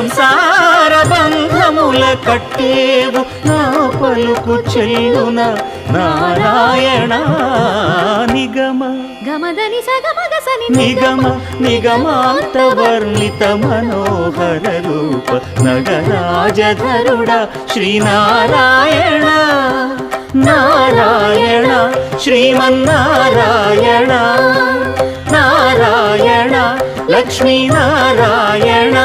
సంసార బంధముల కట్టేవు నా పలుకు చెల్లున నారాయణ నిగమ గమదని సగమగసని నిగమ నిగమాంత వర్ణిత మనోహర రూప నగరాజధరుడ శ్రీనారాయణ నారాయణ శ్రీమన్నారాయణ నారాయణ లక్ష్మీనారాయణ